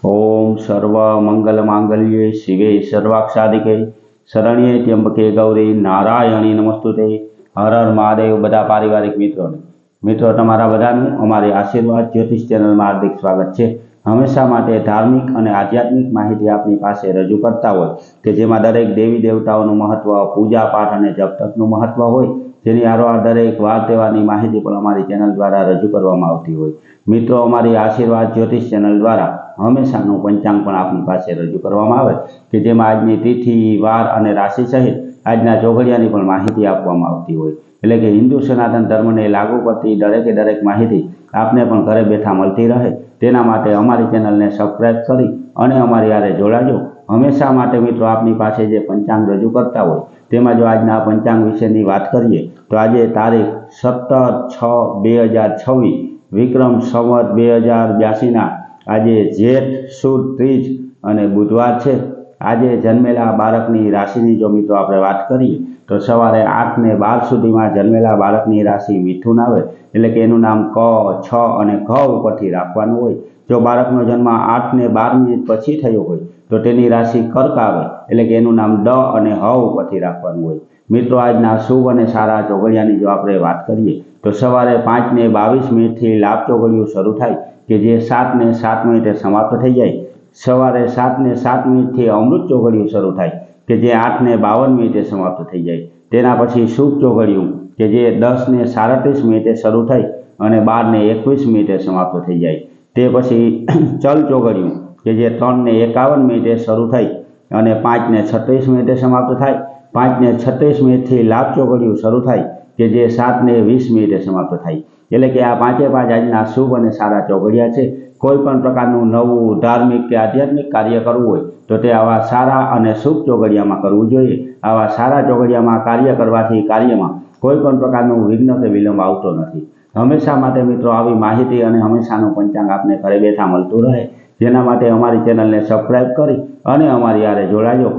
ओम सर्व मंगल मांगल्ये शिवे सर्वाक्षादिके शरण्ये त्र्यंबके गौरी नारायणी नमस्तुते। हर हर महादेव। बधा पारिवारिक मित्रों तमारा बधानुं अमारी आशीर्वाद ज्योतिष चेनल में हार्दिक स्वागत है। हमेशा माटे धार्मिक और आध्यात्मिक माहिती आपनी पासे रजू करता होय के जेमां दरेक देवी देवताओनुं महत्व, पूजा पाठ और जप तपनुं महत्व होय, जेनी हारोहार दरेक वार तहेवारनी माहिती पण अमारी चेनल द्वारा रजू करवामां आवती होय। मित्रों अमारी आशीर्वाद ज्योतिष चेनल द्वारा हमेशानुं पंचांग पण आपनी पासे रजू करवामां आवे के जेमां आजनी तिथि, वार अने राशि सहित आजना चोघड़ियानी पण माहिती आपवामां आवती होय। एटले के हिंदू सनातन धर्म ने लागू पड़ती दरेके दरेक माहिती आपने पण घरे बैठा मळती रहे तेना माटे अमारी चेनल ने सब्सक्राइब करी अने अमारी हारे जोड़ाजो। हमेशा माटे मित्रों आपनी पासे जे पंचांग रजू करता होय तेमां जो आजना पंचांग विशेनी वात करीए तो आज तारीख 17/6/2026 विक्रम संवत 2082 ना आज जेठ सुद तीज अने बुधवार है। आज जन्मेला बाळकनी राशिनी जो मित्रों आपणे वात करीए तो सवारे 8 ने 12 सुधीमां जन्मेला बाळकनी राशि मिथुन आवे एटले के एनुं नाम क, छ अने घ उपरथी राखवानुं होय। जो बाळकनो जन्म 8 ने 12 मिनिट पछी थयो होय तो तेनी राशि कर्क आवे एटले के एनुं नाम ड अने ह उपरथी राखवानुं होय। मित्रों आजना शुभ अने सारा चोघड़ियानी जो आपणे वात करीए तो सवारे 5 ने 22 मिनिट थी लाभ चोघड़ियुं शरू थाय के जे 7 ने 7 मिनिटे समाप्त थई जाय। सवारे 7 ने 7 मिनिट थी अमृत चोघड़ियुं शरू थाय के जे 8 ने 52 मिनिटे समाप्त थई जाय। तेना पछी शुभ चोघड़ियुं के जे 10 ने 37 मिनिटे शरू थाय अने 12 ने 21 मिनिटे समाप्त थई जाय। ते पछी चल चोघड़ियुं के जे 3 ने 51 मिनिटे शरू थाय अने 5 ने 36 मिनिटे समाप्त थाय। 5 ने 36 मिनिट थी लाभ चोघड़ियुं शरू थाय के जे 7 ने 20 मिनिटे समाप्त थाय। एटले के आ पांचे पांच आजना शुभ अने सारा चोघड़िया छे। कोईपण प्रकारनुं नवुं धार्मिक के आध्यात्मिक कार्य करवुं होय तो ते आवा सारा अने शुभ चोघड़ियामां करवुं जोईए। आवा सारा चोघड़ियामां कार्य करवाथी कार्यमां कोईपण प्रकारनुं विघ्न के विलंब आवतो नथी। हमेशा माटे मित्रों आवी माहिती अने हमेशानुं पंचांग आपने घरे बैठा मळतुं रहे जेना माटे अमारी चेनलने सब्सक्राइब करी अने अमारी हारे जोड़ाजो।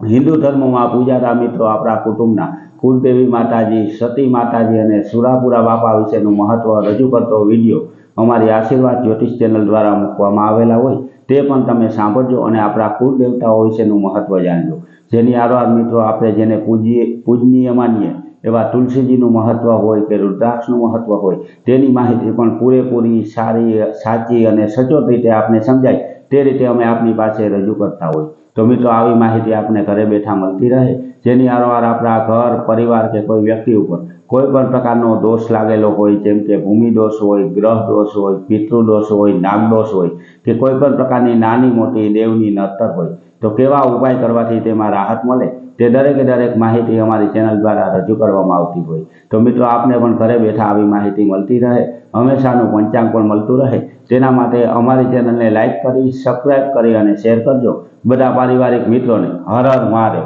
हिंदू धर्म में पूजाता मित्रों अपना कुटुंबना कुलदेवी माताजी, सती माताजी और सुरापुरा बापा विशेनु महत्व रजू करतो विडियो अमारी आशीर्वाद ज्योतिष चेनल द्वारा मूकवामां आवेला होय ते पण तमे सांभळजो अने आपणा कुलदेवताओ विशेनु महत्व जाणजो। जेनी हारोहार मित्रों आपणे जेने पूजनीय मानीए एवा तुलसीजीनुं महत्व होय के रुद्राक्षनुं महत्व होय तेनी माहिती पण पूरेपूरी सारी साची अने सचोट रीते आपने समजाय ते रीते अमे आपनी पासे रजू करता होय। तो मित्रों आवी माहिती आपने घरे बैठा मळती रहे जेनी हारोहार आपणा घर परिवार के कोई व्यक्ति उपर कोईपण प्रकारनो दोष लागेलो होय जेम के भूमि दोष होय, ग्रह दोष होय, पितृदोष होय, नागदोष होय के कोईपण प्रकारनी नानी मोटी देवनी नड़तर होय तो केवा उपाय करवाथी तेमां राहत मळे ते दरेके दरेक माहिती अमारी चेनल द्वारा रजू करवामां आवती होय। तो मित्रों आपने पण घरे बैठा आवी माहिती मळती रहे, हमेशानुं पंचांग पण मळतुं रहे तेना माटे अमारी चेनलने लाइक करी, सब्सक्राइब करी अने शेर करजो। बधा पारिवारिक मित्रों ने हर हर महादेव।